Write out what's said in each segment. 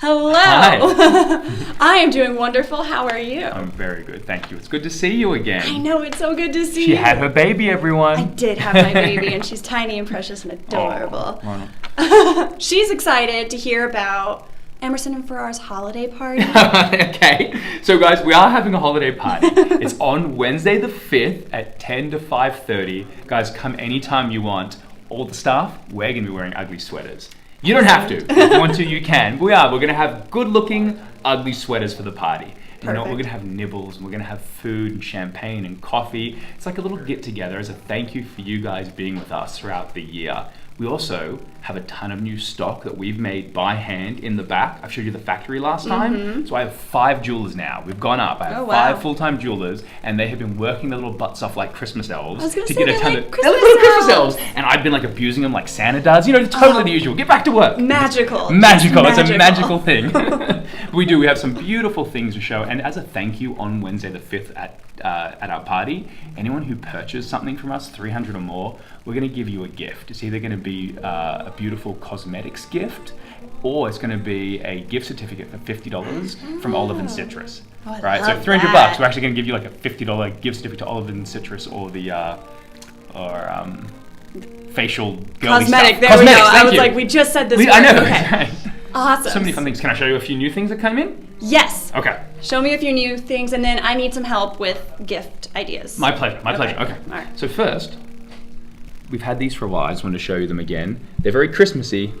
Hello. Hi. I am doing wonderful. How are you? I'm very good, thank you. It's good to see you again. I know, it's so good to see you. She had her baby, everyone. I did have my baby, and she's tiny and precious and adorable. Oh, She's excited to hear about Emerson and Farrar's holiday party. Okay, so guys, we are having a holiday party. It's on Wednesday the 5th at 10 to 5:30. Guys, come anytime you want. All the staff, we're going to be wearing ugly sweaters. You don't have to. If you want to, you can. We're going to have good-looking, ugly sweaters for the party. You know, we're going to have nibbles, and we're going to have food and champagne and coffee. It's like a little get-together as a thank you for you guys being with us throughout the year. We also have a ton of new stock that we've made by hand in the back. I showed you the factory last time. So I have 5 jewelers now. We've gone up. I have 5 full-time jewelers, and they have been working their little butts off like Christmas elves to get a ton of Christmas elves. And I've been like abusing them like Santa does. You know, totally the usual. Get back to work. Magical. It's a magical thing. We have some beautiful things to show. And as a thank you on Wednesday the 5th at our party, anyone who purchased something from us, 300 or more, we're going to give you a gift. It's either going to be a beautiful cosmetics gift, or it's going to be a gift certificate for $50 from Olive and Citrus. Right, so $300. We're actually going to give you like a $50 gift certificate to Olive and Citrus, or the facial girly cosmetic. Stuff. There Cosmetics, we go. I was you. like, we just said this. I know. Okay. Right. Awesome. So many fun things. Can I show you a few new things that came in? Yes. Okay. Show me a few new things, and then I need some help with gift ideas. My pleasure. Okay. All right. So first, we've had these for a while. I just wanted to show you them again. They're very Christmassy.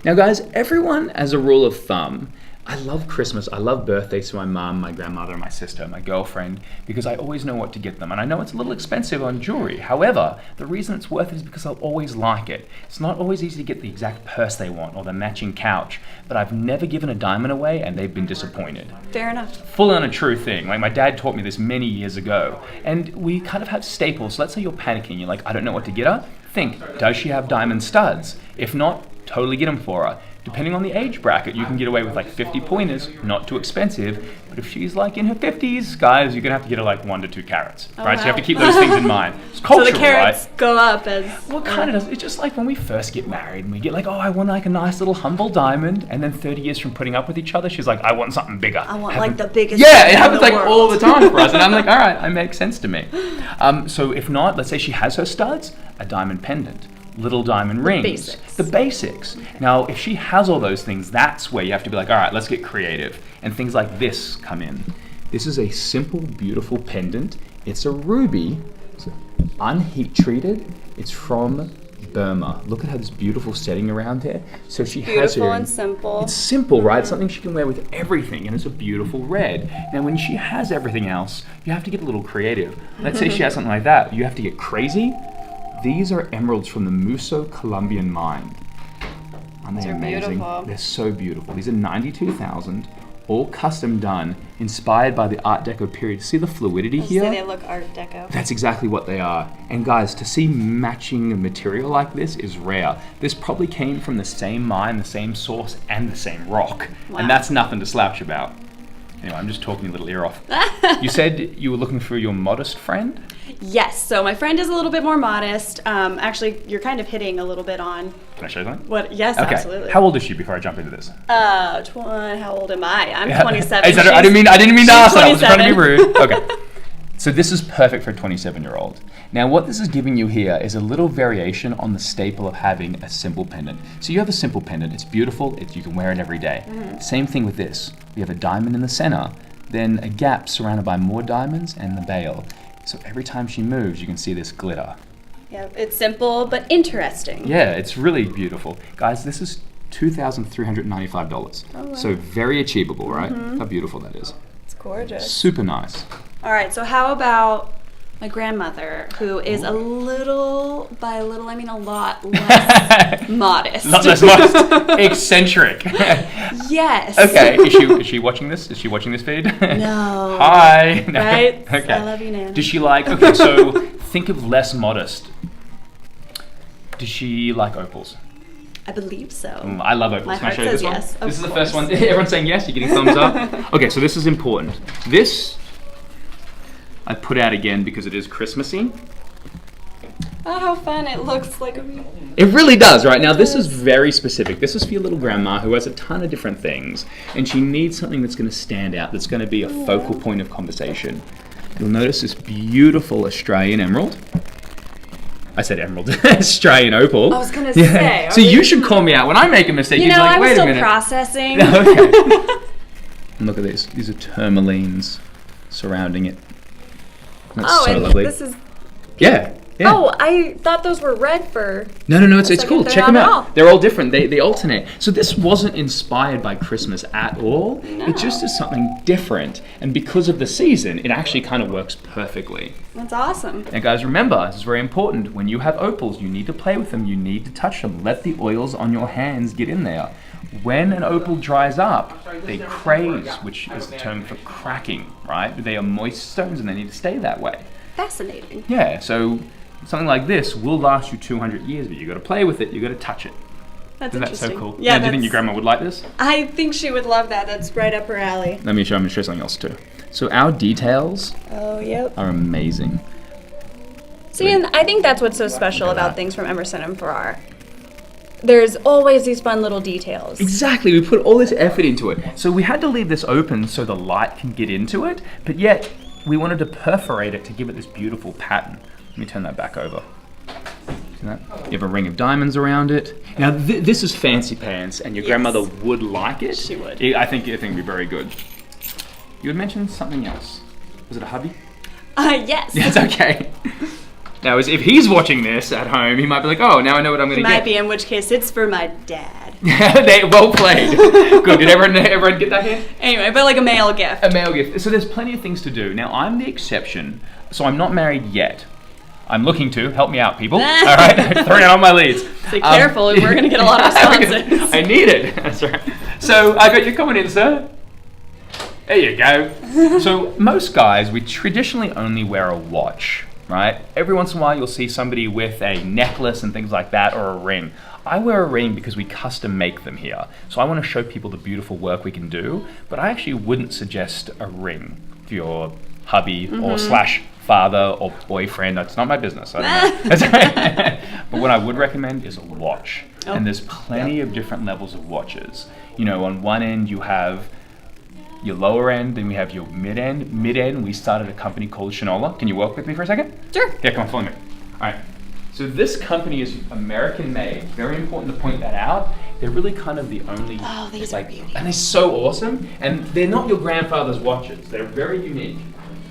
Now, guys, everyone, as a rule of thumb, I love Christmas. I love birthdays to my mum, my grandmother, my sister, my girlfriend, because I always know what to get them. And I know it's a little expensive on jewelry. However, the reason it's worth it is because I'll always like it. It's not always easy to get the exact purse they want or the matching couch, but I've never given a diamond away and they've been disappointed. Fair enough. Full on a true thing. Like my dad taught me this many years ago. And we kind of have staples. So let's say you're panicking. You're like, I don't know what to get her. Think, does she have diamond studs? If not, totally get them for her. Depending on the age bracket, you can get away with like 50 pointers, not too expensive. But if she's like in her 50s, guys, you're gonna have to get her like 1 to 2 carats, right? Wow. So you have to keep those things in mind. It's cultural, so the carats right? go up as... Well, kind of does. It's just like when we first get married and we get like, oh, I want like a nice little humble diamond. And then 30 years from putting up with each other, she's like, I want something bigger. I want like the biggest Yeah, thing it happens in the like world. all the time for us. And I'm like, all right, it makes sense to me. So if not, let's say she has her studs, a diamond pendant. Little diamond rings. The basics. Now, if she has all those things, that's where you have to be like, all right, let's get creative. And things like this come in. This is a simple, beautiful pendant. It's a ruby, it's unheat treated. It's from Burma. Look at how this beautiful setting around here. So she has her. Beautiful and simple. It's simple, right? It's something she can wear with everything, and it's a beautiful red. Now, when she has everything else, you have to get a little creative. Let's say she has something like that. You have to get crazy. These are emeralds from the Muso Colombian mine. Aren't they amazing? Beautiful. They're so beautiful. These are 92,000, all custom done, inspired by the Art Deco period. See the fluidity here? So they look Art Deco. That's exactly what they are. And guys, to see matching material like this is rare. This probably came from the same mine, the same source, and the same rock. Wow. And that's nothing to slouch about. Anyway, I'm just talking a little ear off. You said you were looking for your modest friend? Yes, so my friend is a little bit more modest. Actually, you're kind of hitting a little bit on... Can I show you something? What? Yes, Okay. absolutely. How old is she before I jump into this? How old am I? I'm 27. I didn't mean to ask that. I was trying to be 27. rude. Okay. So this is perfect for a 27-year-old. Now what this is giving you here is a little variation on the staple of having a simple pendant. So you have a simple pendant, it's beautiful, you can wear it every day. Same thing with this. We have a diamond in the center, then a gap surrounded by more diamonds and the bail. So every time she moves, you can see this glitter. Yeah, it's simple but interesting. Yeah, it's really beautiful. Guys, this is $2,395. Oh, wow. So very achievable, right? How beautiful that is. It's gorgeous. Super nice. All right, so how about my grandmother, who is a little, by a little I mean a lot less modest. Not less modest. Eccentric. Yes. Okay, is she watching this? Is she watching this feed? No. Hi. No. Right? Okay. I love you, Nan. Does she like, okay, so think of less modest. Does she like opals? I believe so. I love opals. My Can I heart show you says this one? yes, This is of the first one. course. Everyone's saying yes. You're getting thumbs up. Okay, so this is important. This I put out again because it is Christmassy. Oh, how fun. It looks like a... It really does, right? Now, this is very specific. This is for your little grandma who has a ton of different things, and she needs something that's going to stand out, that's going to be a focal point of conversation. You'll notice this beautiful Australian emerald. I said emerald. Australian opal. I was going to say. So you should call me out when I make a mistake. You You'd know, be like, I was wait a still minute. processing. Okay. And look at these. These are tourmalines surrounding it. That's so and lovely. this is... Yeah. Oh, I thought those were red fur. No, it's like cool. they're Check them not at out. all. They're all different. They alternate. So this wasn't inspired by Christmas at all. No. It just is something different. And because of the season, it actually kind of works perfectly. That's awesome. And guys, remember, this is very important. When you have opals, you need to play with them. You need to touch them. Let the oils on your hands get in there. When an opal dries up, they craze, which is the term for cracking, right? They are moist stones and they need to stay that way. Fascinating. Yeah, so something like this will last you 200 years, but you got to play with it, you got to touch it. That's Isn't that interesting. so cool? Yeah, Do you think your grandma would like this? I think she would love that. That's right up her alley. Let me show something else too. So our details Oh, yep. are amazing. See, and I think that's what's so special Look at about that. things from Emerson and Farrar. There's always these fun little details. Exactly, we put all this effort into it. So we had to leave this open so the light can get into it, but yet we wanted to perforate it to give it this beautiful pattern. Let me turn that back over. See that? You have a ring of diamonds around it. Now this is fancy pants, and your Yes. grandmother would like it. She would. I think it'd be very good. You had mentioned something else. Was it a hubby? Yes. That's okay. Now, if he's watching this at home, he might be like, "Oh, now I know what I'm going to Might get." be, in which case it's for my dad. Well played. Good. Did everyone get that hint? Anyway, but like a male gift. A male gift. So there's plenty of things to do. Now, I'm the exception, so I'm not married yet. I'm looking to. Help me out, people. All right? Throwing out on my leads. So careful, we're going to get a lot of responses. I need it. That's right. So I got you coming in, sir. There you go. So most guys, we traditionally only wear a watch, right? Every once in a while, you'll see somebody with a necklace and things like that, or a ring. I wear a ring because we custom make them here. So I want to show people the beautiful work we can do, but I actually wouldn't suggest a ring for your hubby or slash father or boyfriend. That's not my business. I don't know. That's right. But what I would recommend is a watch. Oh. And there's plenty of different levels of watches. You know, on one end you have your lower end, then we have your mid end. Mid end, we started a company called Shinola. Can you walk with me for a second? Sure. Yeah, come on, follow me. All right. So this company is American made. Very important to point that out. They're really kind of the only. Oh, these are beauty. And they're so awesome. And they're not your grandfather's watches. They're very unique.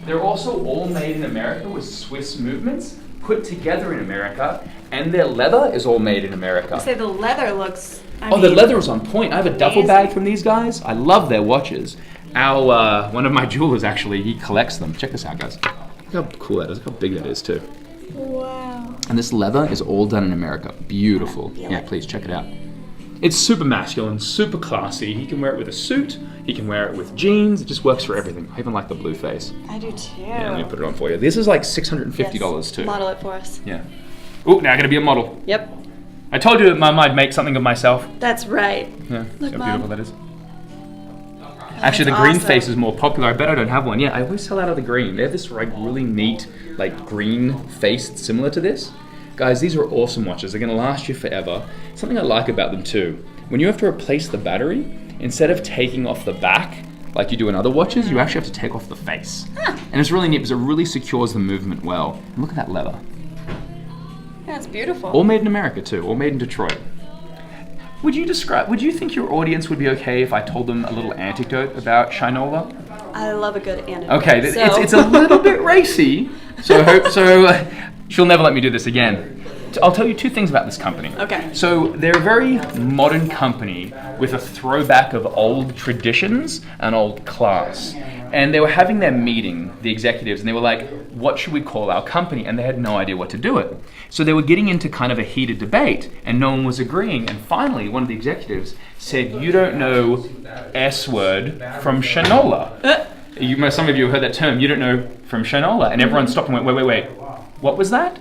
They're also all made in America with Swiss movements, put together in America, and their leather is all made in America. I say the leather looks. The leather is on point. I have a duffel Amazing. bag from these guys. I love their watches. One of my jewelers actually, he collects them. Check this out, guys. Look how cool that is. Look how big that is too. Wow. And this leather is all done in America. Beautiful. Yeah, please check it out. It's super masculine, super classy. He can wear it with a suit. He can wear it with jeans. It just works for everything. I even like the blue face. I do too. Yeah, let me put it on for you. This is like $650 too. Model it for us. Yeah. Oh, now I gotta be a model. Yep. I told you that Mum I'd make something of myself. That's right. Yeah, see Look, how Mom. beautiful that is. Actually, the That's green awesome. face is more popular. I bet I don't have one. Yeah, I always sell out of the green. They have this like really neat like green face similar to this. Guys, these are awesome watches. They're gonna last you forever. Something I like about them too, when you have to replace the battery, instead of taking off the back like you do in other watches, you actually have to take off the face. And it's really neat because it really secures the movement well. And look at that leather. Yeah, it's beautiful. All made in America too, all made in Detroit. Would you think your audience would be okay if I told them a little anecdote about Shinola? I love a good anecdote. Okay, so. it's a little bit racy, so she'll never let me do this again. I'll tell you two things about this company. Okay. So they're a very modern company with a throwback of old traditions and old class. And they were having their meeting, the executives, and they were like, what should we call our company? And they had no idea what to do it. So they were getting into kind of a heated debate, and no one was agreeing. And finally, one of the executives said, you don't know S word from Shinola. Some of you have heard that term, you don't know from Shinola. And everyone stopped and went, wait. What was that?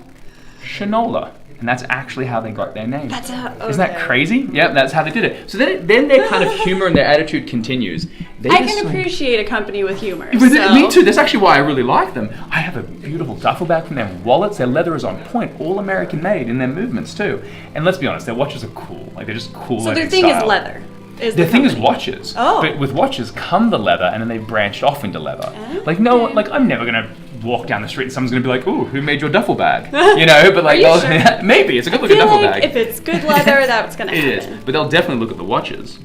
Shinola. and that's actually how they got their name. That's okay. Isn't that crazy? Yep, that's how they did it. So then their kind of humor and their attitude continues. I can appreciate a company with humor. Me too. That's actually why I really like them. I have a beautiful duffel bag from their wallets. Their leather is on point, all American made in their movements too. And let's be honest, their watches are cool. Like they're just cool. So their thing is leather. Their thing is watches. Oh. But with watches come the leather, and then they branched off into leather. Okay. Like no one, like I'm never gonna walk down the street and someone's gonna be like, "Ooh, who made your duffel bag?" You know, but like, sure? maybe it's a good looking duffel bag. If it's good leather, that's gonna happen. It is, but they'll definitely look at the watches.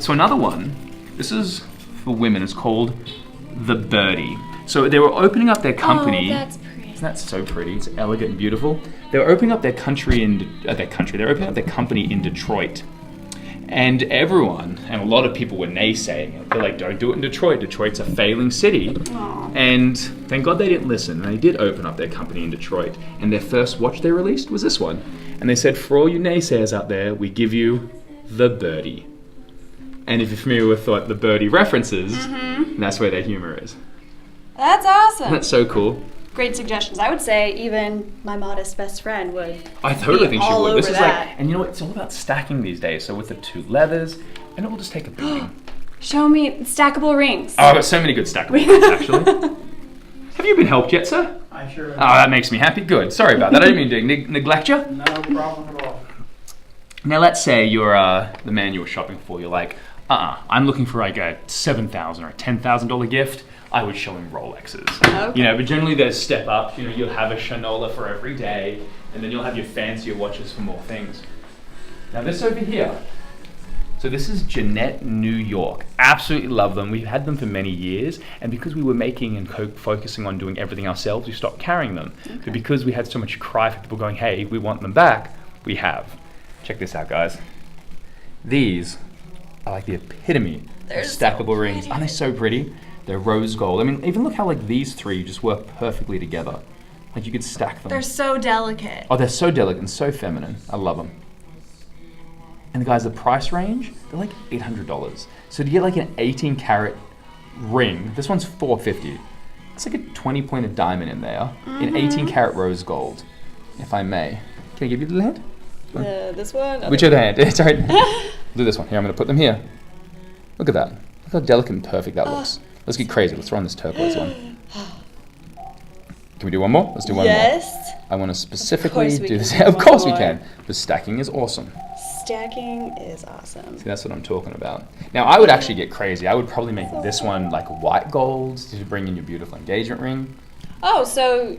So another one, this is for women. It's called the Birdie. So they were opening up their company. Oh, that's pretty. Isn't that so pretty? It's elegant and beautiful. They were opening up their country in They're opening up their company in Detroit. And everyone, and a lot of people were naysaying it. They're like, don't do it in Detroit. Detroit's a failing city. Aww. And thank God they didn't listen. And they did open up their company in Detroit. And their first watch they released was this one. And they said, for all you naysayers out there, we give you the Birdie. And if you're familiar with what the Birdie references, that's where their humor is. That's awesome. That's so cool. Great suggestions. I would say even my modest best friend would. I totally think she would. This is that. like, and you know what? It's all about stacking these days. So with the two leathers, and it will just take a beating. Show me stackable rings. Oh, I've got so many good stackable rings, actually. Have you been helped yet, sir? I sure am. Oh, that makes me happy. Good. Sorry about that. I didn't mean to neglect you. No problem at all. Now, let's say you're the man you were shopping for. You're like, I'm looking for like a $7,000 or a $10,000 gift. I would show him Rolexes. Okay. You know, but generally there's step up. You know, you'll have a Shanola for every day, and then you'll have your fancier watches for more things. Now this over here. So this is Jeanette New York. Absolutely love them. We've had them for many years, and because we were making and focusing on doing everything ourselves, we stopped carrying them. Okay. But because we had so much cry for people going, hey, we want them back, we have. Check this out, guys. These are like the epitome of stackable rings. Aren't they so pretty? They're rose gold. I mean, even look how like these three just work perfectly together. Like you could stack them. They're so delicate. Oh, they're so delicate and so feminine. I love them. And guys, the price range, they're like $800. So to get like an 18 karat ring, this one's $450. It's like a 20 pointed diamond in there in 18 karat rose gold, if I may. Can I give you the little hand? This one? Which other hand? It's all right. Do this one. Here, I'm going to put them here. Look at that. Look how delicate and perfect that looks. Let's get crazy. Let's throw on this turquoise one. Can we do one more? Let's do one more. Yes. I want to specifically Of course we do can this. do Of one course we more. can. The stacking is awesome. Stacking is awesome. See, that's what I'm talking about. Now, I would actually get crazy. I would probably make this one like white gold to bring in your beautiful engagement ring. Oh, so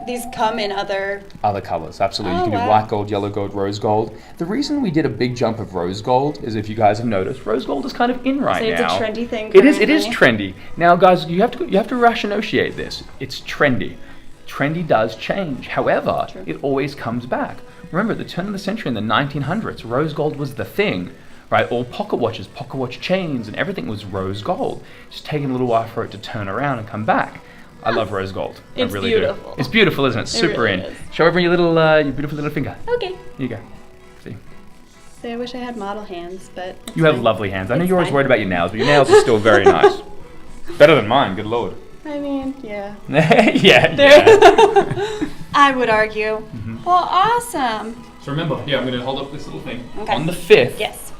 these come in other... Other colors, absolutely. Oh, You can do wow. white gold, yellow gold, rose gold. The reason we did a big jump of rose gold is if you guys have noticed, rose gold is kind of in right So it's a now. trendy thing It is currently. trendy. Now, guys, you have to rationalize this. It's trendy. Trendy does change. However, True. it always comes back. Remember, at the turn of the century in the 1900s, rose gold was the thing, right? All pocket watches, pocket watch chains, and everything was rose gold. It's taking a little while for it to turn around and come back. I love rose gold. It's I really beautiful. do. It's beautiful, isn't it? Super really in. is. Show everyone your beautiful little finger. Okay. Here you go. See. So I wish I had model hands, but... it's You have fine. lovely hands. I know It's you're always fine. worried about your nails, but your nails are still very nice. Better than mine, good lord. I mean, yeah. yeah. I would argue. Mm-hmm. Well, awesome. So remember, I'm going to hold up this little thing. Okay. On the 5th, Yes.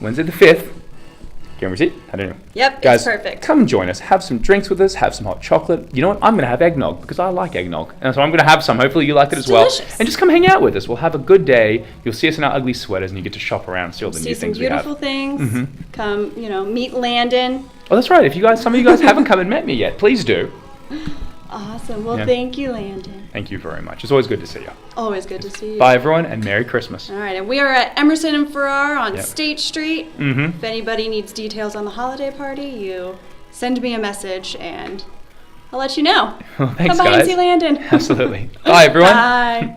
Wednesday the 5th, camera seat, I don't know. Yep, Guys, it's perfect. come join us. Have some drinks with us. Have some hot chocolate. You know what? I'm going to have eggnog because I like eggnog. And so I'm going to have some. Hopefully you like it It's as well. delicious. And just come hang out with us. We'll have a good day. You'll see us in our ugly sweaters and you get to shop around and see all the See new some things we have. beautiful things. Mhm. Come, meet Landon. Oh, that's right. If some of you guys haven't come and met me yet, please do. Awesome. Well, Yeah. thank you, Landon. Thank you very much. It's always good to see you. Always good to see you. Bye, everyone, and Merry Christmas. All right, and we are at Emerson and Farrar on Yep. State Street. Mm-hmm. If anybody needs details on the holiday party, you send me a message and I'll let you know. Well, thanks, Come by guys. and see Landon. Absolutely. Bye, everyone. Bye.